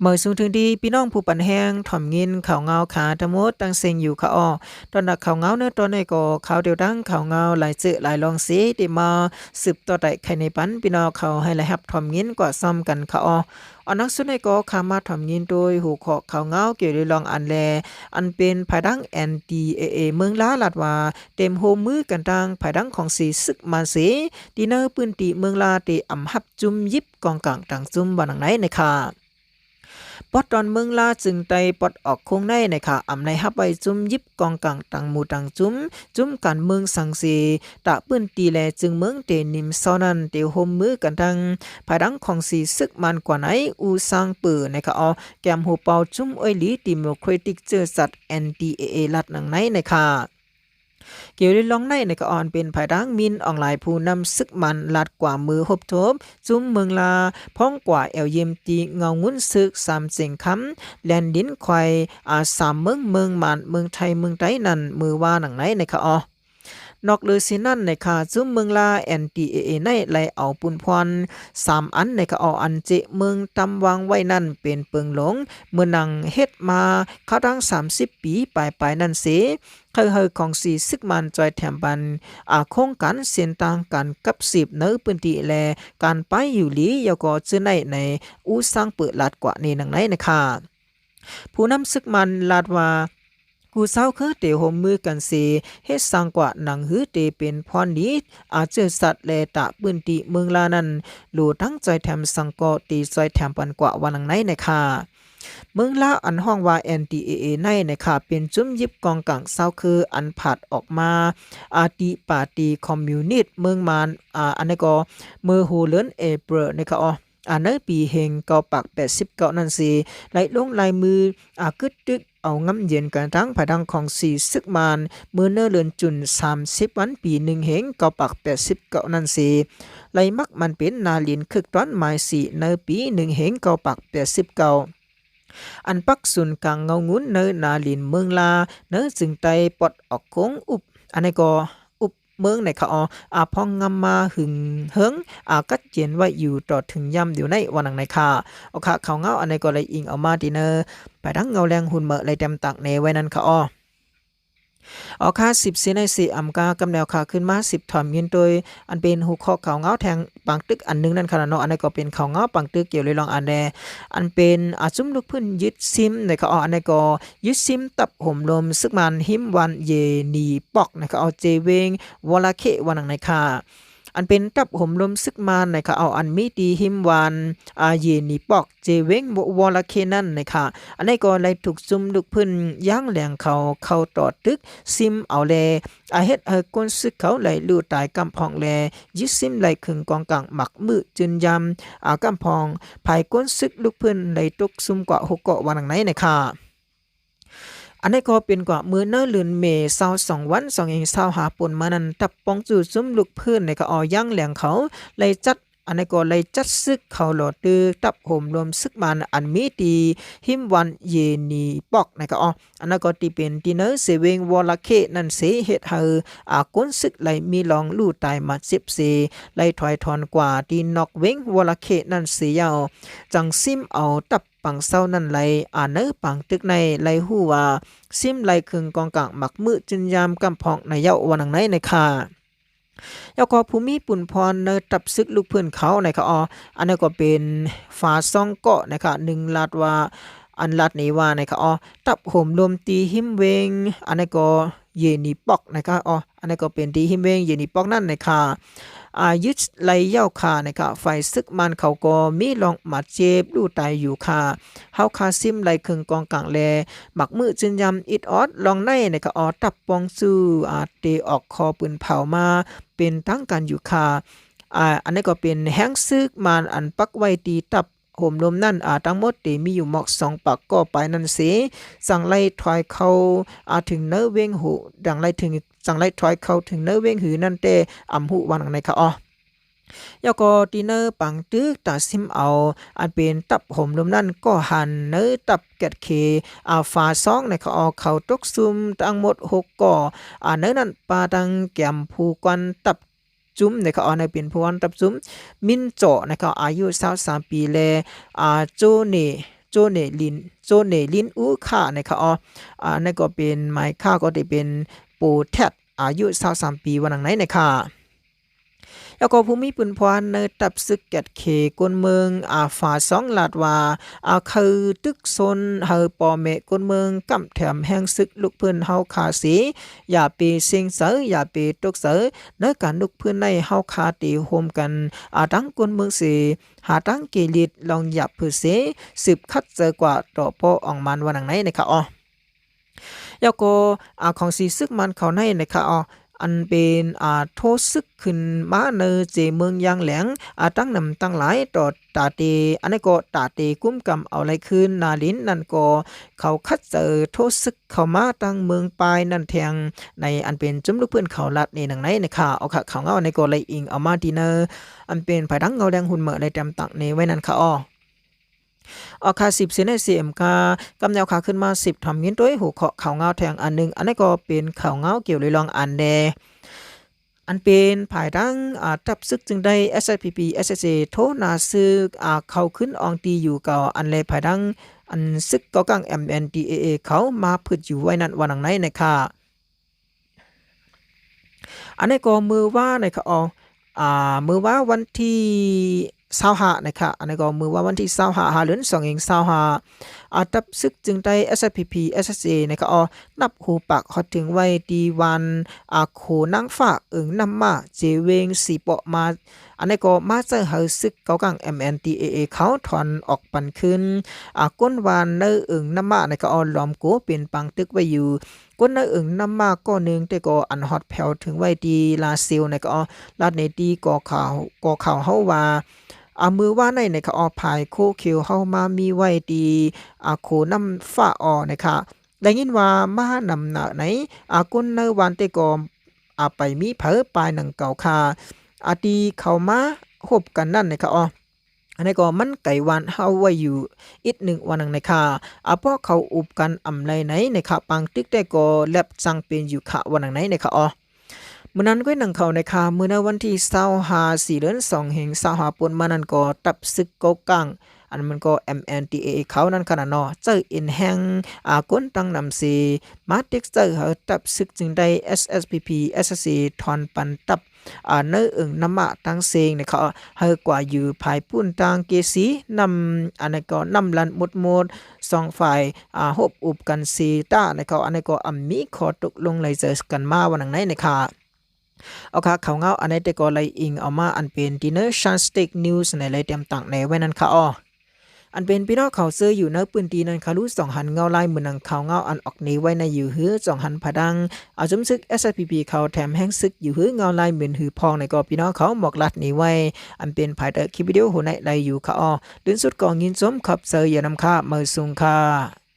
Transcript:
เมื่อสูงถึงดีพี่น้องผู้ปันแห้งถ่อมยินข่าวเงาขาตะมดตั้งเซ็งอยู่ค่ะอ้อตอนนักข่าวเงาเนื้อตอนในก็ข่าวเดียวดังข่าวเงาหลายเจอหลายลองสีได้มาสืบต่อได้ใครในปันพี่น้องเขาให้หลายฮับถ่อมยินกว่าซ้ำกันค่ะอ้ออันนักสุดในก็ขามาถ่อมยินโดยหูขอข่าวเงาเกี่ยวกับลองอันแลอันเป็นภายดัง NDAA เมืองล้าลาดว่าเต็มโฮมือกันดังภายดังของสีซึกมาสีดีเนอร์ปืนตีเมืองลาตีอำหับจุมยิบกองกลางต่างจุมบ้านหลังไหนในค่ะปอดตอนเมืองลาจึงไตปอดออกคงในค่ะอำในฮับไว้จุมยิบกองกลางตังหมู่ตังจุมกันเมืองสังสีตะปื้นตีแลจึงเมืองเตนิมซอนันเตียวโฮมมือกันทั้งภายดังของสีซึกมันกว่าไหนอูซางปือค่ะออแกมหูเปาจุมอ้อยลีดิโมแครติกเจอสัตว์ NDAA ลัดหนังในค่ะเกี่ยวกับลองในก็อ่อนเป็นภายดังมินออนไลน์ผู้นำซึกมันลัดกว่ามือหบทบจุ้มเมืองลาพ้องกว่าเอลเยมตีเงางุ้นซึกสามเสียงคำแลนดินควายสามเมืองมันเมืองไทยเมืองไต้นั่นมือว่าหนังไหนค่ะอ๋อนอกเลยสินั่นในค่ะจุ้มเมืองลา NDAA ในไล่เอาปุนพร3อันในค่ะเอาอันเจเมืองตำวางไว้นั่นเป็นเปิงหลงเมื่อนังเฮ็ดมาเขาดัง30 ปีปลายนั่นเสเคยของสีซึกมันจอยแถมบันโครงการเส้นต่างกันกับ10เนื้อพื้นที่แลการไปอยู่หลียก็เจอในอู่สร้างเปิดลาดกว่านี้นังไหนนะคะผู้นำซึกมันลาดว่ากูเศร้าคือเตโฮมมือกันเสเฮ็ดสร้างกว่าหนังหือเตเป็นพรนี้เจอสัตว์แลตะปื้นติเมืองลานั้นหลูทั้งจอยแถมสังกอตีจอยแถมปันกว่าวันหนังไหนนะคะเมืองลาวอันห้องว่า NDAA ในค่ะเป็นจุ้มยิบกองกลางเศร้าคืออันผัดออกมาติปาตีคอมมิวนิสต์เมืองมานอันนี้ก็มือฮูเลินเอเปรนะคะอ๋ออันนั้นปีเฮงเกาปัก89นั่นสิไหลลงลายมือกึดตึกเอางำเย็นกันทั้งผาดังของสีซึกมานมือเนื้อเลือนจุน30วันปี1เฮงเกาปัก89นั่นสิไหลมักมันเป็นนาลินคึกต้อนหมายสีเนื้อปี1เฮงเกาปัก89อันปักศูนย์กลางเงางุ้นเนนาลินเมืองลาเนจึงไตปอดออกโค้งอุบอันนี้ก็อุบเมืองในค่ะพองงำมาหึงเฮิงกัดเจียนไว้อยู่ต่อถึงย่ำอยู่ในวันนังในค่ะเอาค่ะเขาเงาอันนี้ก็เลยอิงเอามาดีเนอไปทั้งเงาแรงหุ่นเมอเลยเต็มตักในไว้นั่นค่ะเอาค่า10สิใน4อำกากำแนวค่าขึ้นมา10ถอมยินโดยอันเป็นหูข้อเขาเงาแทงปังตึกอันนึงนั่นค่ะเนาะอันนี้ก็เป็นเขาเงาปังตึกเกี่ยวเลยลองอันแดอันเป็นจุ้มลูกพื้นยึดซิมในเขาอันนี้ก็ยึดซิมตับห่มลมซึกมันหิมวันเยนีปอกนะคะเอาเจเวงวลาเควันนังในค่ะอันเป็นตับห่มลมซึกมานนะคะเอาอันมีดีหิมวันเยนีปอกเจเวงวลาเคนั่นนะคะอันนี้ก็เลยถูกซุ่มลูกพื้นย่างแหลงเขาต่อตึกซิมเอาแลเฮ็ดก้นซึกเขาไหลลู่ตายกำพองแลยึดซิมไหลขึงกองกลางหมักมือจืนยำกำพองภายก้นซึกลูกพื้นไหลตกซุ่มกว่า6เกาะวันไหนนะคะอันนี้ก็เป็นกว่ามือเนื้อเลือนเมษา2วัน2เองหาปนมานั้นตับปองจูซุ่มลูกพื้นในก็ย่างแหลงเขาเลยจัดอันนี้ก็เลยจัดซึกเขาหลอดตือตับห่มรวมซึกมันอันมีตีหิมวันเยนีปอกนะก็อันนั้นก็ตีเป็นตีเนอเสเวงวอลเคนั่นเสเฮ็ดก้นซึกเลยมีลองลู่ตายมา10เสเลยถอยทอนกว่าตีนอกเวงวอลเคนั่นเสียาวจังซิมเอาตับปังเศร้านั่นไหลเนื้อปังตึกในไหลหูว่าซิมไหลครึ่งกองกลางหมักมือจึนยามกำพองในเยาวันไหนในค่ะยก็ภูมิปุ่นพรเนตับซึกลูกเพื่อนเขาในค่ะอันนี้ก็เป็นฝาซองเกาะนะคะ1ลาดว่าอันลาดนี้ว่าในค่ะตับห่มลมตีหิมเวงอันนี้ก็เยนีปอกนะคะอันนี้ก็เป็นตีหิมเวงเยนีปอกนั่นในค่ะยึดไหลเย้าคานะคะไฟซึกมันเขาก็มีลองมาเจ็บดูตายอยู่ค่ะเฮาคาซิมไหลครึ่งกองกลางแลหมักมือจึนยำอิดออดลองในนะคะตับปองซื่อเตออกคอปืนเผามาเป็นทั้งกันอยู่ค่ะอันนี้ก็เป็นแห้งซึกมันอันปักไว้ตีตับห่มลมนั่นทั้งหมดเตมีอยู่หมอก2ปักก็ไปนั่นเสสั่งไล่ถอยเข้าถึงเนื้อเวงหูดังไล่ถึงสั่งไล่ถอยเข้าถึงเนื้อเวงหือนั่นเตหูวันในค่ะยก็ตีเนอร์ปังตึกตาซิมเอาอันเป็นตับห่มลมนั่นก็หันเนื้อตับแกดเคฝาซองในเขาตกซุมทั้งหมด6ก่อเนื้อนั่นปาดังแก้มผูกวันตับจุ้มในในเป็นพวนตับจุ้มมินโจในอายุ23ปีแลโจเน โจเนลินอูค่านะคะนั่นก็เป็นหมายค่าก็ได้เป็นโปแทดอายุ23ปีวันไหนนะคะแล้วก็ภูมิปืนพรในตับซึกแกดเคกวนเมืองฝา2ลาดว่าคือตึกซนเฮาปอเมกวนเมืองกำแถมแห่งซึกลูกเพิ่นเฮาขาสีอย่าไปเซ็งเสออย่าไปตกเสอในการลูกเพิ่นในเฮาคาตีโฮมกันตั้งกวนเมืองสิหาตั้งเกลิดลองหยับผือเสสืบคัดเจอกว่าต่อปออองมันวันไหนนะคะแล้วก็ของสีซึกมันเขาในนะคะอันเป็นโทซึกขึ้นมาในเจเมืองยางแหลงตั้งนำตั้งหลายต่อตาเตอันนี้ก็ตาเตกุ้มกำเอาไรคืนนาลินนั่นก็เขาคัดเจอโทซึกเข้ามาตั้งเมืองปลายนั่นแทงในอันเป็นจุ่มลูกเพื่อนเขาลัดในหนังไหนนะคะเอาค่ะเขาเงาในก็เลยอิงเอามาดีเนอร์อันเป็นภายดังเงาแดงหุ่นเหมือในจำตักในไว้นั่นค่ะค่า10เซนใน CMK กำแนวขาขึ้นมา10ทำยินด้วยหูเขาเงาแทงอันนึงอันนี้ก็เป็นเขาเงาเกี่ยวเลยลองอันแดอันเป็นภายดังจับซึกจึงได้ SIPP SSA โทนาซึกเขาขึ้นอองตีอยู่กับอันเลภายดังอันซึกก็กัง MNDAA เขามาพึ่งอยู่ไว้นั่นวันไหนนะคะอันนี้ก็มือว่านะคะมือว่าวันที่25นะคะอันนี้ก็มือว่าวันที่25เดือน2เอง25ตับซึกจึงได้ SPP SSA นะคะนับหูปากฮอดถึงไว้ดีวันโขนางฟ้านำมาเจเวงสีเปาะมาอันนี้ก็มาเจอเฮาซึกเกากัง MNDAA เขาถอนออกปันขึ้นก้นวานเนนำมานะคะล้อมโกเป็นปังตึกไว้อยู่ก้นนำมาก็นึงแต่ก็อันฮอตแผ่วถึงไว้ดีลาซิลนะคะลาดในดีก่อข่าวเฮาว่ามือว่าในค่ะภายโคคิวเฮามามีไว้ดีโคน้ำฟ้านะคะได้ยินว่ามานำหน้าไหนก้นในวันแต่ก็ไปมีเผอปลายหนังเก่าค่ะดีเข้ามาคบกันนั่นนะคะอันนี้ก็มันไก่วันเฮาไว้อยู่อีก1วันนึงนะคะพอเขาอุบกันอำไรไหนนะคะปังตึกแต่ก็แลบจังเป็นอยู่ค่ะวันไหนนะคะมื้อนั้นก็นังเขานะคะมื้อในวันที่25 4 เดือน2แห่ง25ปนมานั้นก็ตับซึกเกากังอันมันก็ MNDAA เขานั่นขนาดเนาะเจออินแห่งก้นตั้งนำสีมาติกเจอเฮาตับซึกจึงได้ SSPP SSC ทอนปันตับเนื้อน้ำมะตั้งเซงนะคะเฮากว่าอยู่ภายปุ่นต่างเกสีนำอันนี้ก็นำลันหมด2ฝ่ายฮบอุบกันซีต้านะคะอันนี้ก็มีขอตกลงเลยเจอกันมาวันไหนนะคะค่ะเขาเงาอันนี้แต่ก็เลยอิงเอามาอันเป็น Dinner Chance News ในเลยเตรียมตังในไว้นั่นค่ะอันเป็นพี่น้องเขาเสื้ออยู่ในปืนตีนั้นค่ะรู้2หันเงาลายมือนังเขาเงาอันออกนี้ไว้ในอยู่หื้อ2หันผาดังจุ่มซึก SPP เขาแถมแห้งซึกอยู่หื้อเงาลายเหมือนหือพองในก็พี่น้องเขาหมอกลัดนี้ไว้อันเป็นภายใต้คลิปวิดีโอหัวในไลอยู่ค่ะเดินสุดกองยินสมขับเสื้ออย่านำค่ามือซุงค่ะ